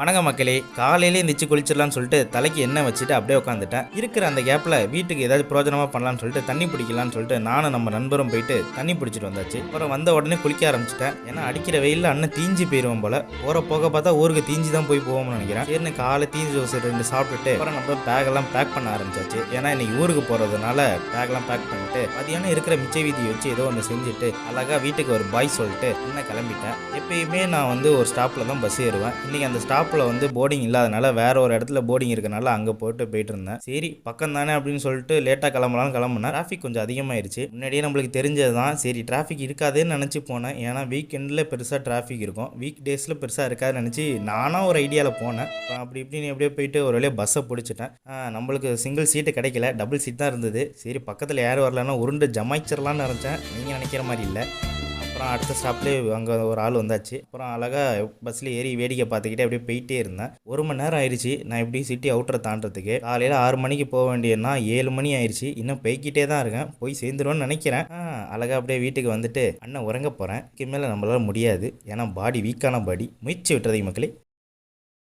வணக்கம் மக்களே, காலையிலே எந்திரிச்சு குளிச்சிடலாம்னு சொல்லிட்டு தலைக்கு எண்ணெய் வச்சுட்டு அப்படியே உட்காந்துட்டேன். இருக்கிற அந்த கேப்பில் வீட்டுக்கு ஏதாவது பிரோஜனமாக பண்ணலான்னு சொல்லிட்டு தண்ணி பிடிக்கலான்னு சொல்லிட்டு நானும் நம்ம நண்பரும் போயிட்டு தண்ணி பிடிச்சிட்டு வந்தாச்சு. அப்புறம் வந்த உடனே குளிக்க ஆரம்பிச்சிட்டேன். ஏன்னா அடிக்கிற வெயிலில் அண்ணன் தீஞ்சு போயிடுவோம் போல. போகிற போக பார்த்தா ஊருக்கு தீஞ்சு தான் போய் போவோம்னு நினைக்கிறேன். சரின்னு காலை தீஞ்சு தோசை 2 சாப்பிட்டுட்டு அப்புறம் நம்ம பேக்கெல்லாம் பேக் பண்ண ஆரம்பிச்சாச்சு. ஏன்னா இன்னைக்கு ஊருக்கு போகிறதுனால பேக்கெல்லாம் பேக் பண்ணிட்டு மதியானம் இருக்கிற மிச்ச வீதி வச்சு ஏதோ ஒன்று செஞ்சுட்டு அழகாக வீட்டுக்கு ஒரு பாய் சொல்லிட்டு அண்ணன் கிளம்பிட்டேன். எப்பயுமே நான் ஒரு ஸ்டாப்பில் தான் பஸ் ஏறுவேன். இன்னைக்கு அந்த ஸ்டாப்பில் போர்டிங் இல்லாதனால வேற ஒரு இடத்துல போர்டிங் இருக்கனால அங்கே போயிட்டு இருந்தேன். சரி பக்கம் தானே அப்படின்னு சொல்லிட்டு லேட்டாக கிளம்புனேன். டிராஃபிக் கொஞ்சம் அதிகமாயிருச்சு. முன்னாடியே நம்மளுக்கு தெரிஞ்சது தான். சரி டிராஃபிக் இருக்காதுன்னு நினச்சி போனேன். ஏன்னா வீக்கெண்டில் பெருசாக டிராஃபிக் இருக்கும், வீக் டேஸில் பெருசாக இருக்காதுன்னு நினச்சி நானும் ஒரு ஐடியாவில் போனேன். அப்படி இப்படின்னு எப்படியோ போயிட்டு ஒரு வழியாக பஸ்ஸை பிடிச்சிட்டேன். நம்மளுக்கு சிங்கிள் சீட்டு கிடைக்கல, டபுள் சீட் தான் இருந்தது. சரி பக்கத்தில் யாரும் வரலன்னா உருண்டு ஜமாய்ச்சிடலான்னு நினச்சேன். நீங்கள் நினைக்கிற மாதிரி இல்லை. அப்புறம் அடுத்த ஸ்டாப்லேயே அங்கே ஒரு ஆள் வந்தாச்சு. அப்புறம் அழகாக பஸ்ஸில் ஏறி வேடிக்கை பார்த்துக்கிட்டே அப்படியே போயிட்டே இருந்தேன். 1 மணி நேரம் ஆயிடுச்சு நான் இப்படி சிட்டி அவுட்டரை தாண்டறதுக்கு. காலையில் 6 மணிக்கு போக வேண்டியதுனா 7 மணி ஆயிடுச்சு. இன்னும் போய்கிட்டே தான் இருக்கேன். போய் சேர்ந்துருவேன்னு நினைக்கிறேன். அழகாக அப்படியே வீட்டுக்கு வந்துட்டு அண்ணன் உறங்க போகிறேன். இதுக்கு மேலே நம்மளால முடியாது. ஏன்னா பாடி வீக்கான பாடி. முயற்சி விட்டுறதுக்கு மக்களே.